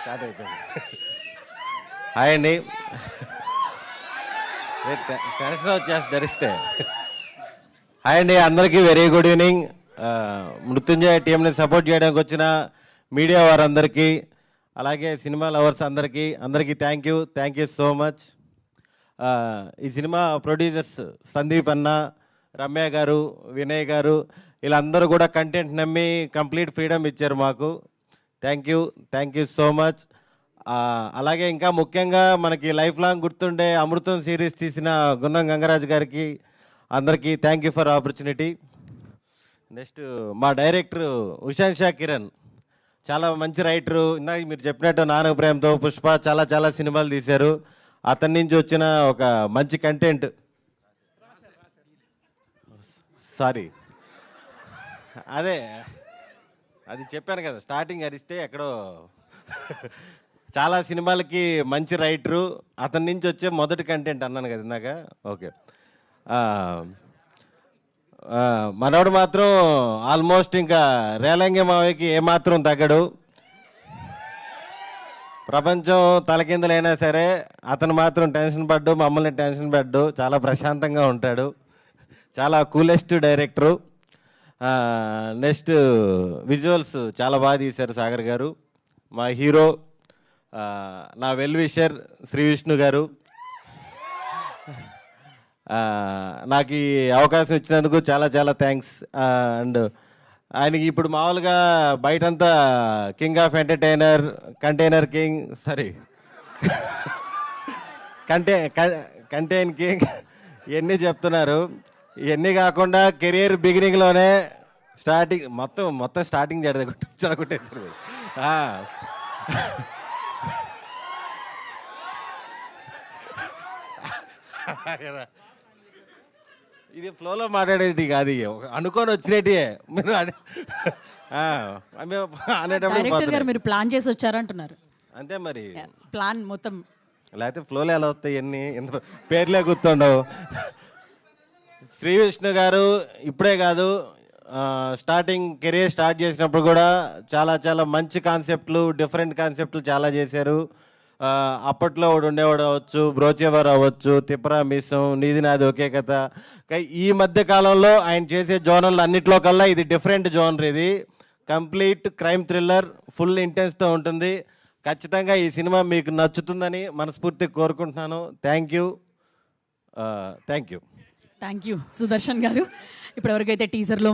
Start అయిపోయింది. Hi అండి. Tension వచ్చేసి ధరిస్తే. హాయ్ అండి, అందరికీ వెరీ గుడ్ ఈవినింగ్. మృత్యుంజయ టీంని సపోర్ట్ చేయడానికి వచ్చిన మీడియా వారందరికీ, అలాగే సినిమా లవర్స్ అందరికీ థ్యాంక్ యూ సో మచ్. ఈ సినిమా ప్రొడ్యూసర్స్ సందీప్ అన్న, రమ్య గారు, వినయ్ గారు, వీళ్ళందరూ కూడా కంటెంట్ నమ్మి కంప్లీట్ ఫ్రీడమ్ ఇచ్చారు మాకు. Thank you so much. అలాగే ఇంకా ముఖ్యంగా మనకి లైఫ్ లాంగ్ గుర్తుండే అమృతం సిరీస్ తీసిన గున్నం గంగరాజు గారికి అందరికీ thank you for opportunity. Next మా డైరెక్టర్ ఉషాంషా కిరణ్, చాలా మంచి రైటరు. ఇందాక మీరు చెప్పినట్టు నానక ప్రేమతో, పుష్ప చాలా సినిమాలు తీశారు. అతని నుంచి వచ్చిన ఒక మంచి కంటెంట్. సారీ, అది చెప్పాను కదా, స్టార్టింగ్ అరిస్తే ఎక్కడో. చాలా సినిమాలకి మంచి రైటరు, అతని నుంచి వచ్చే మొదటి కంటెంట్ అన్నాను కదా ఇందాక. ఓకే. మనోడు మాత్రం ఆల్మోస్ట్ ఇంకా రేలంగి మావయ్యకి ఏమాత్రం తగ్గడు. ప్రపంచం తలకిందలైనా సరే అతను మాత్రం టెన్షన్ పడ్డు, మమ్మల్ని టెన్షన్ పడ్డు, చాలా ప్రశాంతంగా ఉంటాడు. చాలా కూలెస్ట్ డైరెక్టరు. నెక్స్ట్ విజువల్స్ చాలా బాగా తీశారు సాగర్ గారు. మా హీరో, నా వెల్ విషర్ శ్రీ విష్ణు గారు. నాకు ఈ అవకాశం ఇచ్చినందుకు చాలా థ్యాంక్స్. అండ్ ఆయనకి ఇప్పుడు మామూలుగా బయటంతా king of entertainer, container king, sorry contain king ఇవన్నీ చెప్తున్నారు. ఇవన్నీ కాకుండా కెరియర్ బిగినింగ్లోనే మొత్తం స్టార్టింగ్ చెడగొట్టేసారు. ఇది ఫ్లోలో మాట్లాడేది కాదు, అనుకొని వచ్చినట్టే మీరు అనేటప్పుడు మీరు ప్లాన్ చేసి వచ్చారంటున్నారు. అంతే మరి, ప్లాన్ మొత్తం. లేకపోతే ఫ్లోలో ఎలా వస్తాయి అన్ని, ఎంత పేర్లే గుర్తుండవు. శ్రీ విష్ణు గారు ఇప్పుడే కాదు, కెరీర్ స్టార్ట్ చేసినప్పుడు కూడా చాలా మంచి కాన్సెప్ట్లు, డిఫరెంట్ కాన్సెప్ట్లు చాలా చేశారు. అప్పట్లో ఒకడు ఉండేవాడు అవ్వచ్చు, బ్రోచేవారు అవ్వచ్చు, తిప్పరా మిస్సం, నీది నాది ఒకే కథ. ఈ మధ్య కాలంలో ఆయన చేసే జోనర్లు అన్నిట్లో కల్లా ఇది డిఫరెంట్ జోనర్. ఇది కంప్లీట్ క్రైమ్ థ్రిల్లర్, ఫుల్ ఇంటెన్స్తో ఉంటుంది. ఖచ్చితంగా ఈ సినిమా మీకు నచ్చుతుందని మనస్ఫూర్తిగా కోరుకుంటున్నాను. థ్యాంక్ యూ సుదర్శన్ గారు. ఇప్పటివరకు అయితే టీజర్లో